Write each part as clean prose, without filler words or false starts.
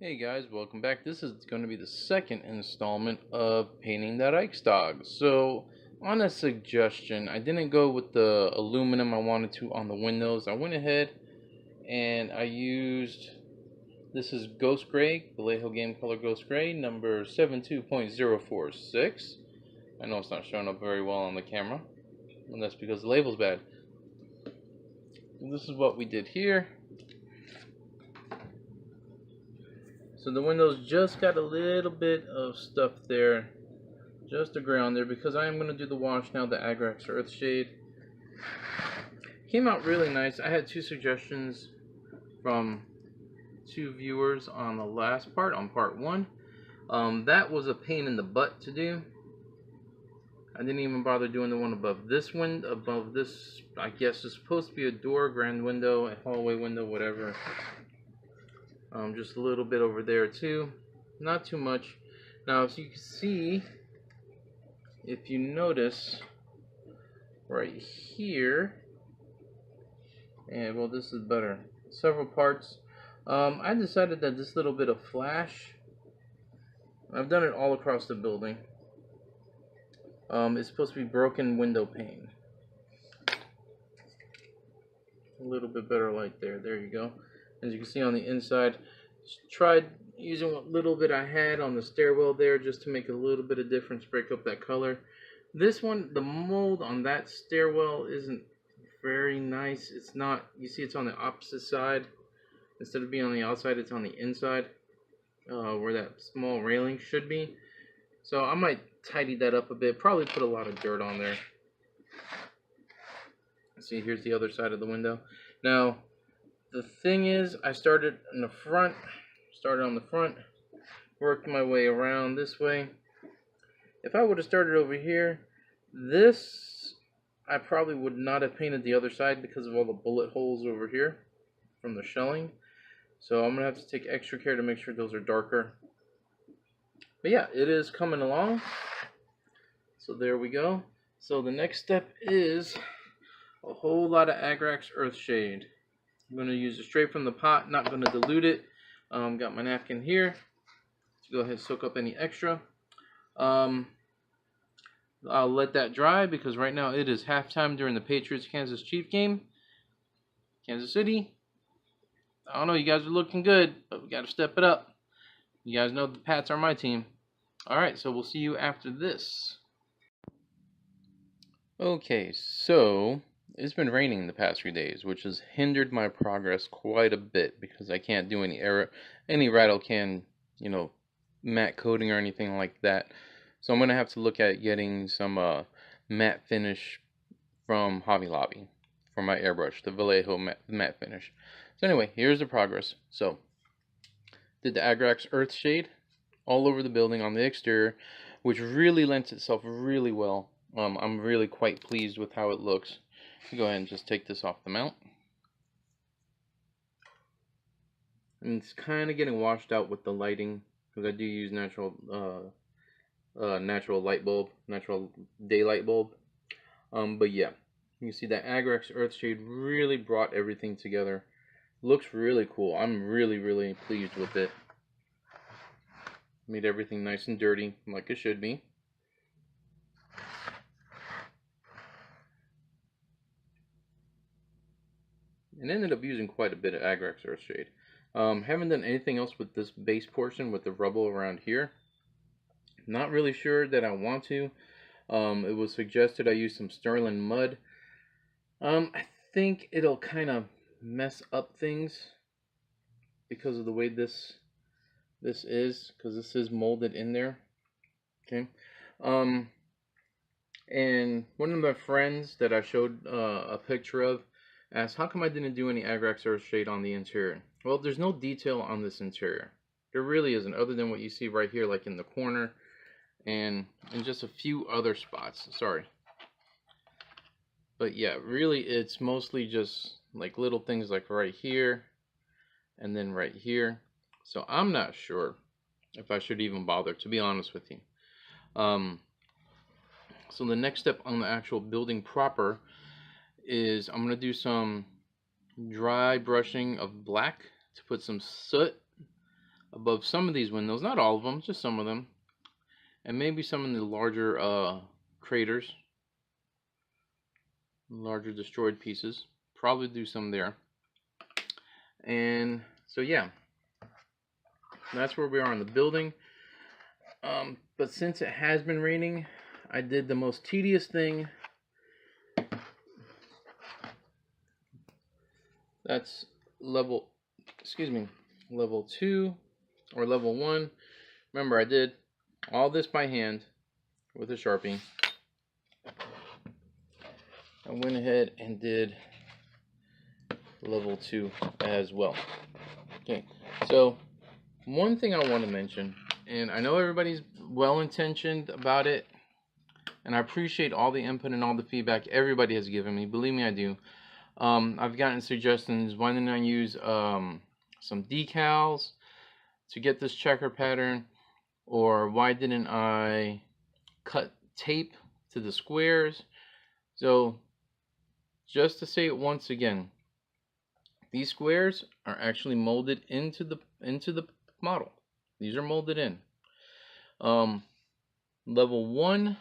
Hey guys, welcome back. This is going to be the second installment of painting the Reichstag. So, on a suggestion, I didn't go with the aluminum I wanted to on the windows. I went ahead and I used, this is Ghost Gray, Vallejo Game Color Ghost Gray, number 72.046. I know it's not showing up very well on the camera, and that's because the label's bad. This is what we did here. So the windows just got a little bit of stuff there, just a gray on there, because I am going to do the wash now, the Agrax Earthshade. Came out really nice. I had two suggestions from two viewers on the last part, on part one. That was a pain in the butt to do. I didn't even bother doing the one above this one, above this, I guess it's supposed to be a door, grand window, a hallway window, whatever. Just a little bit over there too, not too much. Now as you can see, if you notice right here, and well, this is better, several parts. I decided that this little bit of flash, I've done it all across the building, it's supposed to be broken window pane. A little bit better light there, there you go. As you can see on the inside, tried using what little bit I had on the stairwell there just to make a little bit of difference, break up that color. This one, the mold on that stairwell isn't very nice. It's not, you see it's on the opposite side. Instead of being on the outside, it's on the inside, where that small railing should be. So I might tidy that up a bit, probably put a lot of dirt on there. See, here's the other side of the window. Now, the thing is, I started in the front, started on the front, worked my way around this way. If I would have started over here, this, I probably would not have painted the other side because of all the bullet holes over here from the shelling. So I'm going to have to take extra care to make sure those are darker. But yeah, it is coming along. So there we go. So the next step is a whole lot of Agrax Earthshade. I'm going to use it straight from the pot, not going to dilute it. Got my napkin here to go ahead and soak up any extra. I'll let that dry because right now it is halftime during the Patriots-Kansas Chiefs game. Kansas City. I don't know, you guys are looking good, but we got to step it up. You guys know the Pats are my team. Alright, so we'll see you after this. Okay, so it's been raining the past few days, which has hindered my progress quite a bit because I can't do any rattle can, matte coating or anything like that. So I'm going to have to look at getting some matte finish from Hobby Lobby for my airbrush, the Vallejo matte finish. So anyway, here's the progress. So, did the Agrax Earthshade all over the building on the exterior, which really lends itself really well. I'm really quite pleased with how it looks. Go ahead and just take this off the mount. And it's kind of getting washed out with the lighting because I do use natural light bulb, natural daylight bulb. But yeah, you see that Agrax Earthshade really brought everything together. Looks really cool. I'm really pleased with it. Made everything nice and dirty like it should be. And ended up using quite a bit of Agrax Earthshade. Haven't done anything else with this base portion with the rubble around here. Not really sure that I want to. It was suggested I use some Sterling mud. I think it'll kind of mess up things because of the way this is, because this is molded in there. Okay. And one of my friends that I showed a picture of asked, how come I didn't do any Agrax Earthshade on the interior? Well, there's no detail on this interior. There really isn't, other than what you see right here, like in the corner, and in just a few other spots. Sorry. But yeah, really it's mostly just like little things like right here, and then right here. So I'm not sure if I should even bother, to be honest with you. So the next step on the actual building proper is I'm going to do some dry brushing of black to put some soot above some of these windows, not all of them, just some of them, and maybe some of the larger craters, larger destroyed pieces. Probably do some there. And so yeah, that's where we are in the building. But since it has been raining, I did the most tedious thing. That's level 2 or level 1. Remember, I did all this by hand with a Sharpie. I went ahead and did level 2 as well. Okay, so one thing I want to mention, and I know everybody's well-intentioned about it, and I appreciate all the input and all the feedback everybody has given me. Believe me, I do. I've gotten suggestions, why didn't I use some decals to get this checker pattern, or why didn't I cut tape to the squares? So just to say it once again, these squares are actually molded into the model. These are molded in. Level 1,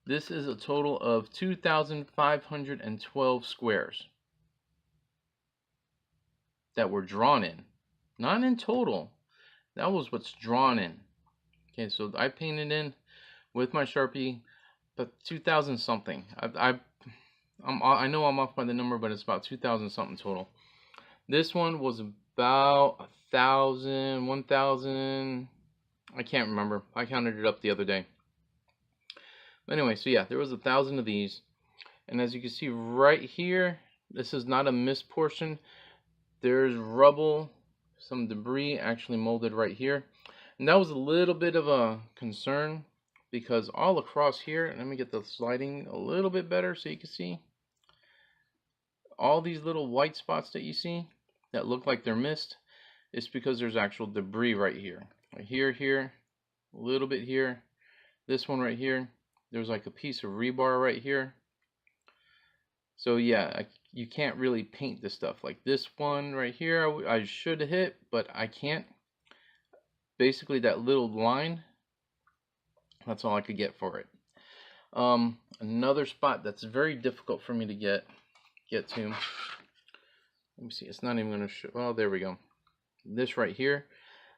this is a total of 2,512 squares that were drawn in. Not in total. That was what's drawn in. Okay, so I painted in with my Sharpie, but 2,000 something. I know I'm off by the number, but it's about 2,000 something total. This one was about 1,000, 1,000. I can't remember. I counted it up the other day. But anyway, so yeah, there was 1,000 of these, and as you can see right here, this is not a missed portion. There's rubble, some debris actually molded right here, and that was a little bit of a concern because all across here, let me get the sliding a little bit better so you can see all these little white spots that you see that look like they're missed. It's because there's actual debris right here, here, a little bit here, this one right here. There's like a piece of rebar right here. So yeah, you can't really paint this stuff. Like this one right here, I should have hit, but I can't. Basically that little line, that's all I could get for it. Another spot that's very difficult for me to get to. Let me see, it's not even gonna show. Oh, there we go. This right here,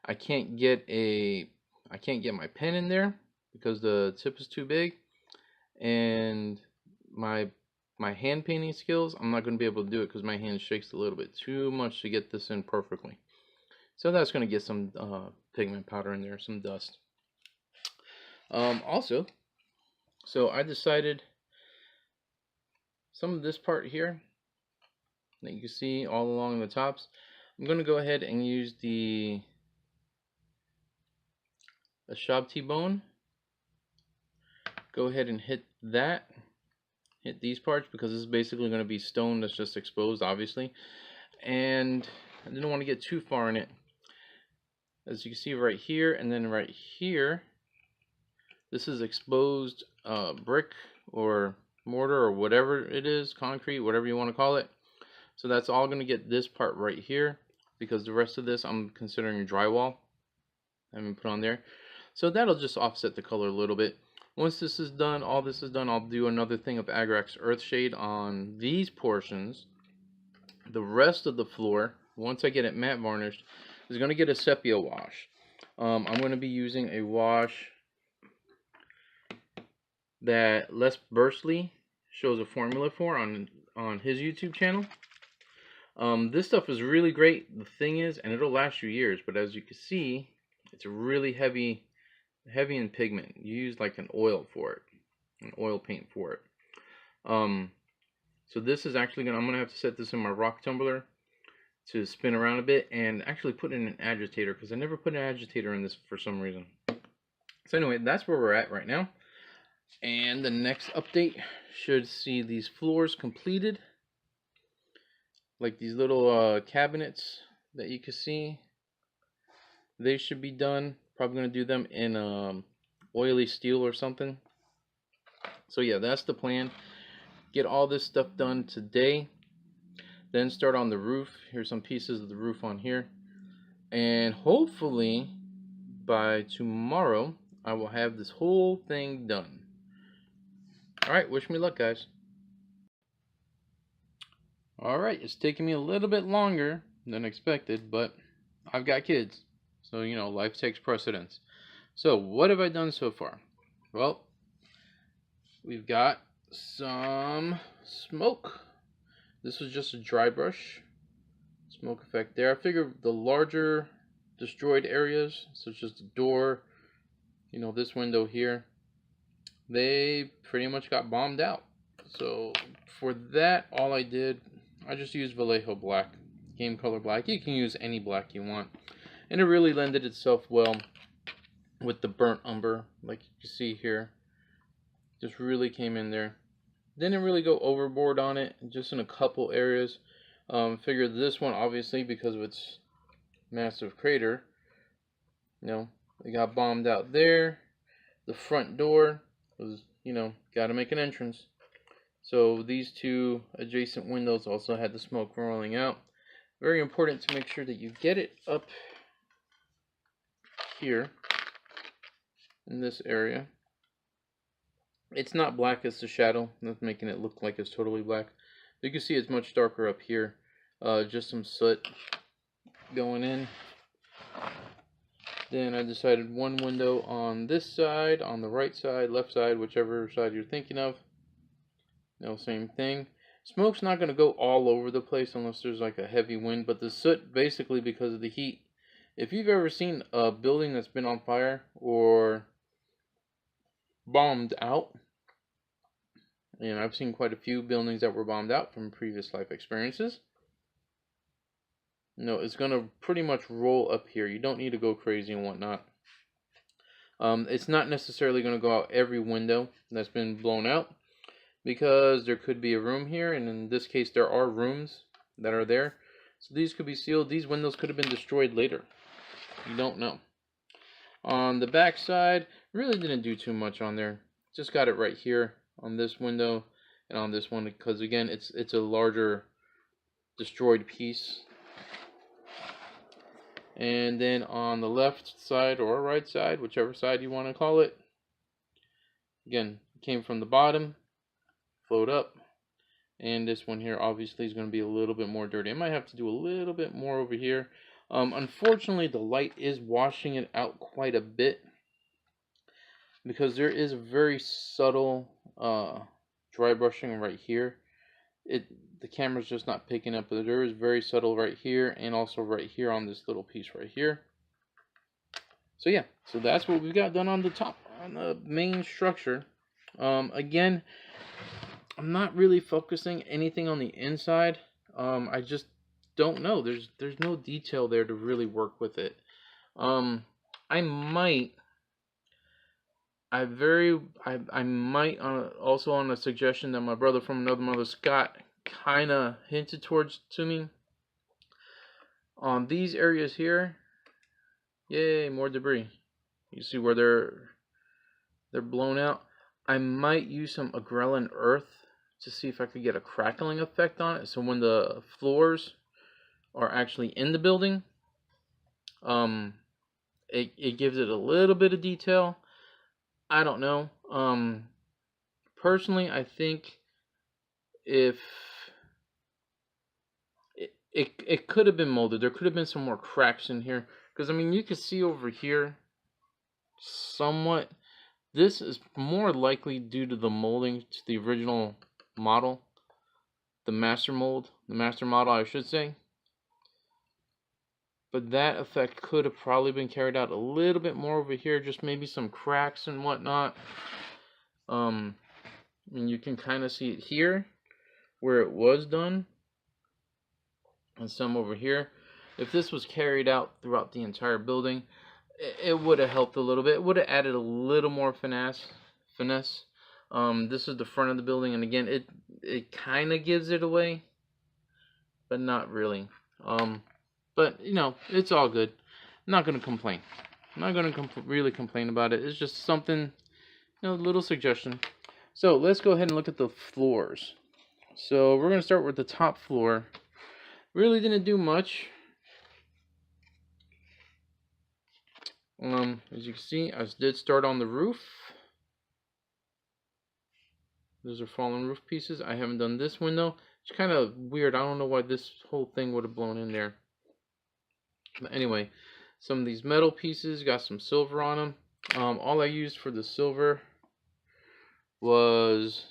I can't get my pen in there because the tip is too big, and my hand painting skills, I'm not going to be able to do it because my hand shakes a little bit too much to get this in perfectly. So that's going to get some pigment powder in there, some dust. Also, so I decided some of this part here that you can see all along the tops, I'm going to go ahead and use a Shab T-bone. Go ahead and hit these parts because this is basically going to be stone that's just exposed, obviously, and I didn't want to get too far in it. As you can see right here and then right here, this is exposed brick or mortar or whatever it is, concrete, whatever you want to call it. So that's all going to get this part right here because the rest of this I'm considering drywall. I haven't put on there, so that'll just offset the color a little bit. Once this is done, all this is done, I'll do another thing of Agrax Earthshade on these portions. The rest of the floor, once I get it matte varnished, is going to get a sepia wash. I'm going to be using a wash that Les Bursley shows a formula for on his YouTube channel. This stuff is really great. The thing is, and it'll last you years, but as you can see, it's really heavy in pigment. You use like an oil for it, an oil paint for it. So this is actually I'm gonna have to set this in my rock tumbler to spin around a bit and actually put in an agitator because I never put an agitator in this for some reason. So anyway, that's where we're at right now, and the next update should see these floors completed, like these little cabinets that you can see. They should be done. Probably going to do them in oily steel or something. So yeah, that's the plan. Get all this stuff done today. Then start on the roof. Here's some pieces of the roof on here. And hopefully by tomorrow I will have this whole thing done. Alright, wish me luck, guys. Alright, it's taking me a little bit longer than expected, but I've got kids, so you know, life takes precedence. So what have I done so far? Well, we've got some smoke. This was just a dry brush smoke effect there. I figured the larger destroyed areas, such as the door, you know, this window here, they pretty much got bombed out. So for that, all I did, I just used Vallejo black, game color black. You can use any black you want, and it really lended itself well with the burnt umber, like you see here. Just really came in there. Didn't really go overboard on it, just in a couple areas. Figured this one, obviously, because of its massive crater, you know, it got bombed out there. The front door was, you know, got to make an entrance. So these two adjacent windows also had the smoke rolling out. Very important to make sure that you get it up here in this area. It's not black, it's the shadow that's making it look like it's totally black. You can see it's much darker up here. Just some soot going in. Then I decided one window on this side, on the right side, left side, whichever side you're thinking of. No, same thing. Smoke's not going to go all over the place unless there's like a heavy wind, but the soot, basically because of the heat. If you've ever seen a building that's been on fire or bombed out, and I've seen quite a few buildings that were bombed out from previous life experiences, no, it's going to pretty much roll up here. You don't need to go crazy and whatnot. It's not necessarily going to go out every window that's been blown out, because there could be a room here, and in this case there are rooms that are there. So these could be sealed. These windows could have been destroyed later. You don't know. On the back side, really didn't do too much on there. Just got it right here on this window and on this one, because again, it's a larger destroyed piece. And then on the left side or right side, whichever side you want to call it, again, came from the bottom, flowed up, and this one here obviously is going to be a little bit more dirty. I might have to do a little bit more over here. Unfortunately, the light is washing it out quite a bit, because there is a very subtle dry brushing right here. The camera's just not picking up, but there is very subtle right here, and also right here on this little piece right here. So yeah, so that's what we've got done on the top, on the main structure. Again, I'm not really focusing anything on the inside. I just don't know. There's no detail there to really work with it. I might also, on a suggestion that my brother from another mother, Scott, kind of hinted towards to me, on these areas here. Yay, more debris. You see where they're blown out. I might use some Agrellan earth to see if I could get a crackling effect on it, so when the floors are actually in the building, it gives it a little bit of detail. I don't know. Personally, I think if it could have been molded, there could have been some more cracks in here, because I mean, you can see over here somewhat. This is more likely due to the molding to the original model, the master model, I should say. But that effect could have probably been carried out a little bit more over here, just maybe some cracks and whatnot. And you can kind of see it here where it was done, and some over here. If this was carried out throughout the entire building, it would have helped a little bit. It would have added a little more finesse. This is the front of the building, and again, it kind of gives it away, but not really. But you know, it's all good. I'm not gonna complain. I'm not gonna really complain about it. It's just something, you know, little suggestion. So let's go ahead and look at the floors. So we're gonna start with the top floor. Really didn't do much. As you can see, I did start on the roof. Those are fallen roof pieces. I haven't done this window. It's kind of weird. I don't know why this whole thing would have blown in there. But anyway, some of these metal pieces got some silver on them. All I used for the silver was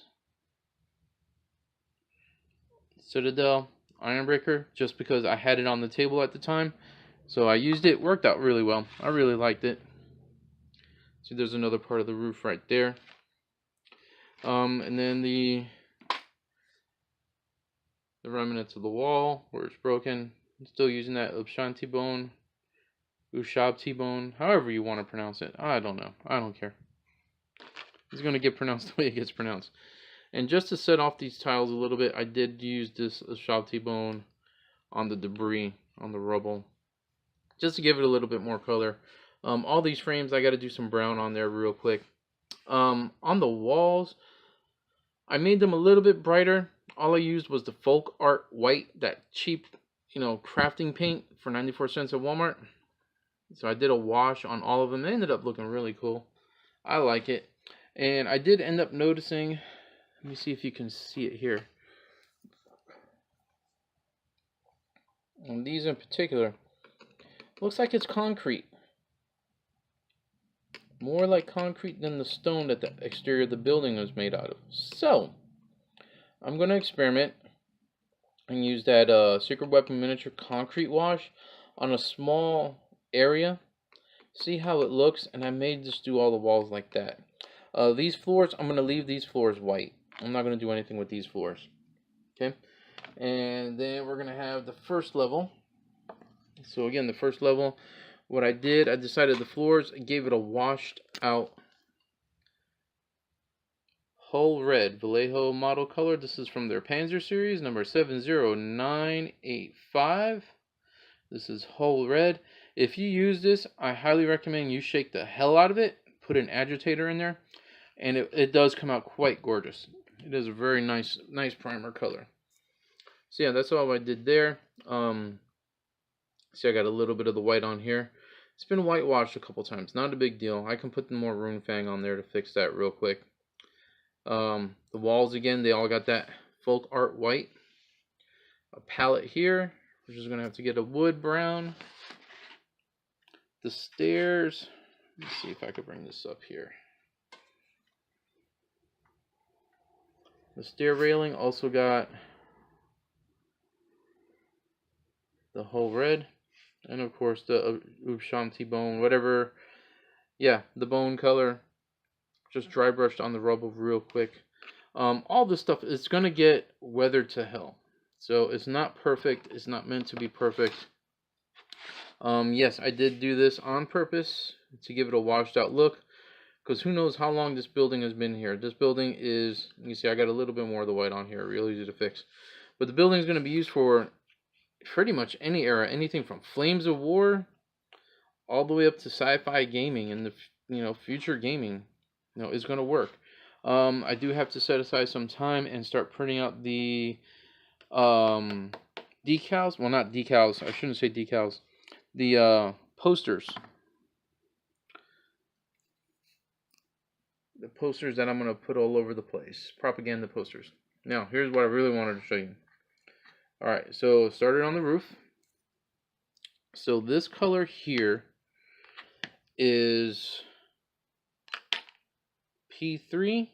Citadel Ironbreaker, just because I had it on the table at the time. So I used it. Worked out really well. I really liked it. See, there's another part of the roof right there. And then the remnants of the wall where it's broken. I'm still using that Ushabti bone, however you want to pronounce it. I don't know. I don't care. It's going to get pronounced the way it gets pronounced. And just to set off these tiles a little bit, I did use this Ushabti bone on the debris, on the rubble, just to give it a little bit more color. All these frames, I got to do some brown on there real quick. On the walls, I made them a little bit brighter. All I used was the Folk Art White, that cheap, crafting paint for 94 cents at Walmart. So I did a wash on all of them. They ended up looking really cool. I like it. And I did end up noticing, let me see if you can see it here. On these in particular, looks like it's concrete. More like concrete than the stone that the exterior of the building was made out of. So, I'm going to experiment and use that Secret Weapon Miniature Concrete Wash on a small area. See how it looks, and I may just do all the walls like that. These floors, I'm going to leave these floors white. I'm not going to do anything with these floors. Okay? And then we're going to have the first level. So again, the first level, what I did, I decided the floors, I gave it a washed out Hull Red Vallejo model color. This is from their Panzer series, number 70985. This is Hull Red. If you use this, I highly recommend you shake the hell out of it, put an agitator in there, and it does come out quite gorgeous. It is a very nice primer color. So yeah, that's all I did there. See, I got a little bit of the white on here. It's been whitewashed a couple times. Not a big deal. I can put the more Rune Fang on there to fix that real quick. The walls, again, they all got that Folk Art White. A palette here. We're just going to have to get a wood brown. The stairs. Let's see if I could bring this up here. The stair railing also got the Hull Red. And of course the Ushabti bone, whatever. Yeah, the bone color. Just dry brushed on the rubble real quick. All this stuff is going to get weathered to hell. So it's not perfect. It's not meant to be perfect. Yes, I did do this on purpose to give it a washed out look. Because who knows how long this building has been here. This building is, you can see I got a little bit more of the white on here. Real easy to fix. But the building is going to be used for pretty much any era, anything from Flames of War all the way up to sci-fi gaming and the future gaming, is going to work. I do have to set aside some time and start printing out the decals. Well, not decals. I shouldn't say decals. The posters. The posters that I'm going to put all over the place. Propaganda posters. Now, here's what I really wanted to show you. Alright, so started on the roof. So this color here is P3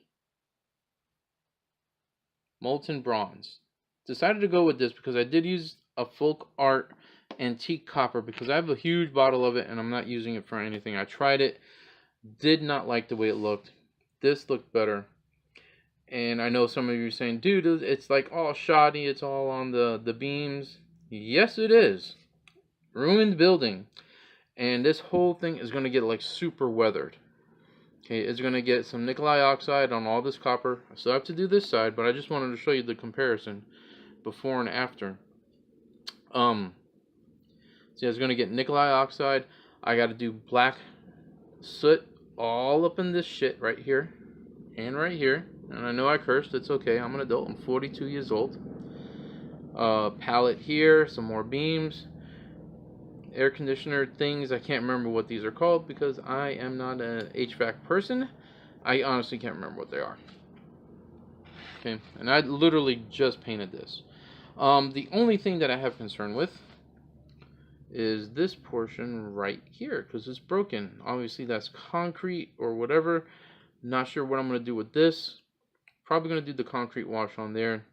Molten Bronze. Decided to go with this because I did use a Folk Art Antique Copper because I have a huge bottle of it and I'm not using it for anything. I tried it, did not like the way it looked. This looked better. And I know some of you are saying, dude, it's like all shoddy, it's all on the beams. Yes, it is. Ruined building. And this whole thing is going to get like super weathered. Okay, it's going to get some Nikolai oxide on all this copper. I still have to do this side, but I just wanted to show you the comparison before and after. See, it's going to get Nikolai oxide. I got to do black soot all up in this shit right here and right here. And I know I cursed. It's okay. I'm an adult. I'm 42 years old. Palette here. Some more beams. air conditioner things. I can't remember what these are called because I am not an HVAC person. I honestly can't remember what they are. Okay, and I literally just painted this. The only thing that I have concern with is this portion right here because it's broken. Obviously that's concrete or whatever. Not sure what I'm going to do with this. Probably going to do the concrete wash on there.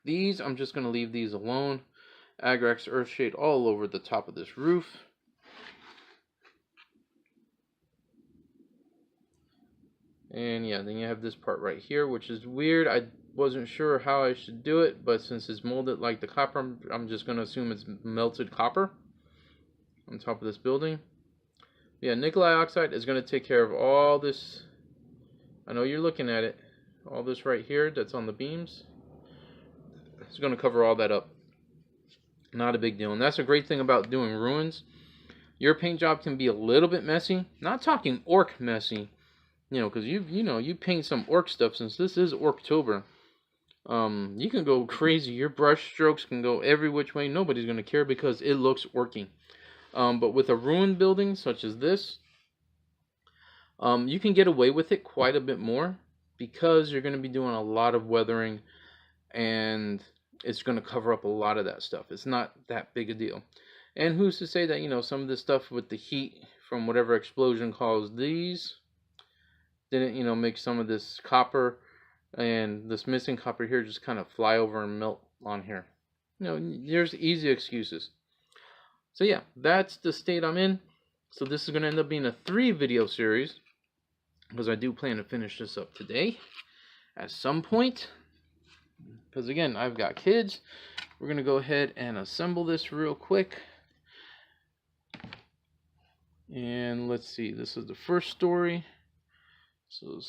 These, I'm just going to leave these alone. Agrax Earthshade all over the top of this roof. And yeah, then you have this part right here, which is weird. I wasn't sure how I should do it, but since it's molded like the copper, I'm just going to assume it's melted copper on top of this building. Yeah, nickel oxide is going to take care of all this. I know you're looking at it. All this right here that's on the beams. It's going to cover all that up. Not a big deal. And that's a great thing about doing ruins. Your paint job can be a little bit messy. Not talking orc messy. You know, because you paint some orc stuff. Since this is Orktober, you can go crazy. Your brush strokes can go every which way. Nobody's going to care because it looks orky. But with a ruined building such as this, you can get away with it quite a bit more because you're going to be doing a lot of weathering and it's going to cover up a lot of that stuff. It's not that big a deal. And who's to say that, you know, some of this stuff with the heat from whatever explosion caused these didn't, you know, make some of this copper and this missing copper here just kind of fly over and melt on here. You know, there's easy excuses. So yeah, that's the state I'm in. So this is going to end up being a 3-video series because I do plan to finish this up today at some point. Because again, I've got kids. We're going to go ahead and assemble this real quick. And let's see, this is the first story. So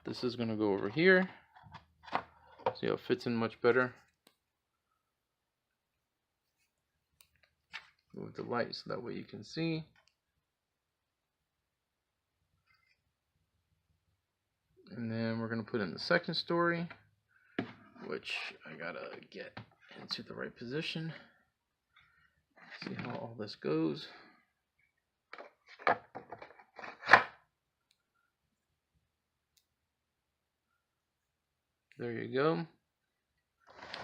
this is going to go over here. See how it fits in much better. Move the light so that way you can see. And then we're going to put in the second story, which I gotta get into the right position. See how all this goes. There you go.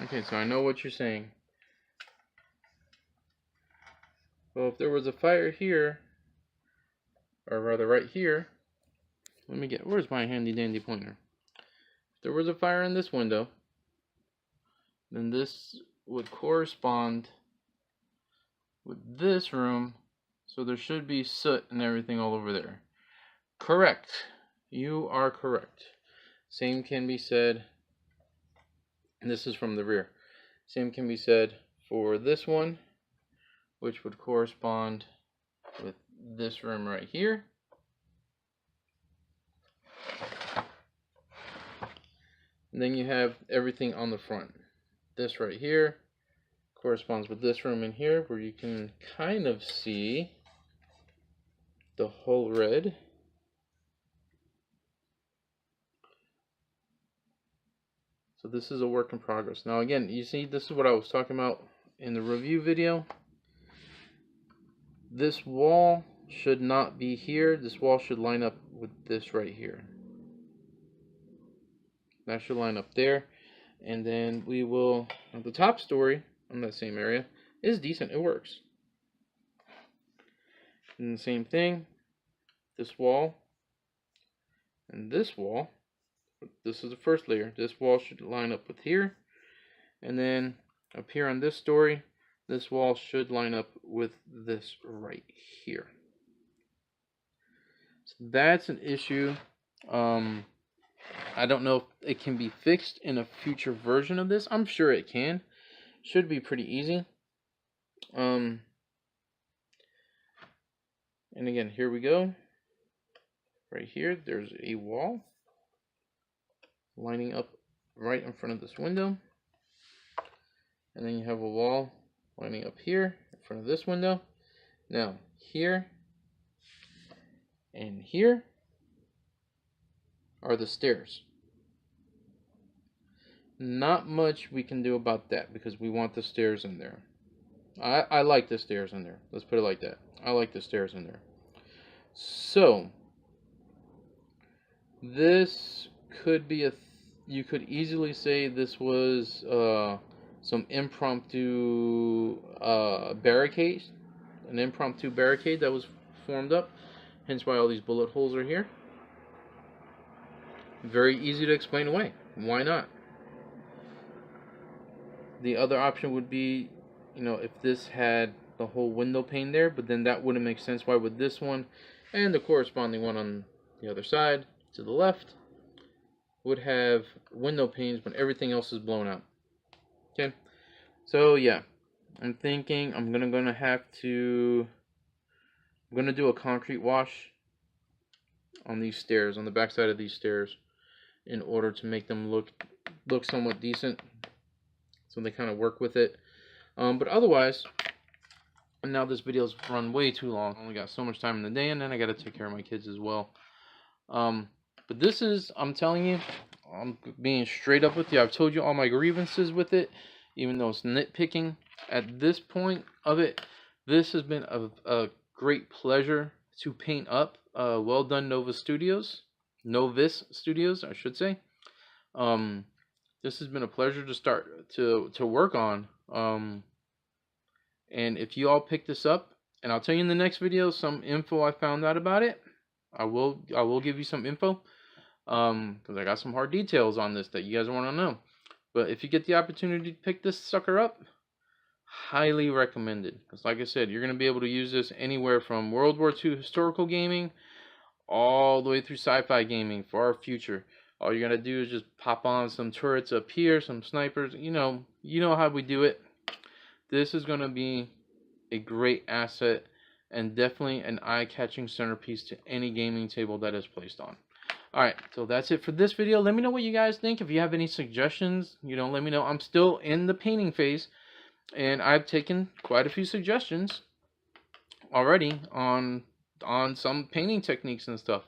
Okay, so I know what you're saying. Well, if there was a fire here, or rather right here, let me get, where's my handy dandy pointer? If there was a fire in this window, then this would correspond with this room, so there should be soot and everything all over there. Correct. You are correct. Same can be said, and this is from the rear. Same can be said for this one, which would correspond with this room right here. And then you have everything on the front. This right here corresponds with this room in here, where you can kind of see the whole red. So this is a work in progress. Now again, you see, this is what I was talking about in the review video. This wall should not be here. This wall should line up with this right here. That should line up there. And then we will, the top story on that same area is decent. It works. And the same thing, this wall and this wall. This is the first layer. This wall should line up with here. And then up here on this story, this wall should line up with this right here. So that's an issue. I don't know if it can be fixed in a future version of this. I'm sure it can. Should be pretty easy. And again, here we go. Right here, there's a wall lining up right in front of this window. And then you have a wall lining up here in front of this window. Now, here and here are the stairs. Not much we can do about that because we want the stairs in there. I like the stairs in there. Let's put it like that. I like the stairs in there. So this could be you could easily say this was some impromptu barricade, an impromptu barricade that was formed up. Hence why all these bullet holes are here. Very easy to explain away. Why not? The other option would be, you know, if this had the whole window pane there, but then that wouldn't make sense. Why would this one and the corresponding one on the other side to the left would have window panes when everything else is blown out? Okay, so yeah, I'm thinking I'm gonna do a concrete wash on these stairs, on the back side of these stairs, in order to make them look somewhat decent, so they kind of work with it. But otherwise, and now this video's run way too long. I only got so much time in the day, and then I got to take care of my kids as well. But this is, I'm telling you, I'm being straight up with you. I've told you all my grievances with it, even though it's nitpicking. At this point of it, this has been a great pleasure to paint up. Well done, Novice Studios, I should say. This has been a pleasure to start to work on. And if you all pick this up, and I'll tell you in the next video some info I found out about it. I will give you some info, because I got some hard details on this that you guys want to know. But if you get the opportunity to pick this sucker up, highly recommended. Because like I said, you're going to be able to use this anywhere from World War II historical gaming all the way through sci-fi gaming for our future. All you're going to do is just pop on some turrets up here, some snipers. You know how we do it. This is going to be a great asset and definitely an eye-catching centerpiece to any gaming table that is placed on. Alright, so that's it for this video. Let me know what you guys think. If you have any suggestions, let me know. I'm still in the painting phase, and I've taken quite a few suggestions already on some painting techniques and stuff.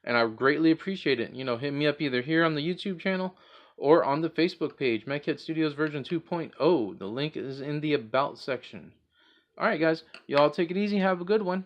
And I greatly appreciate it. Hit me up either here on the YouTube channel or on the Facebook page, MechHead Studios version 2.0. The link is in the About section. Alright guys, y'all take it easy. Have a good one.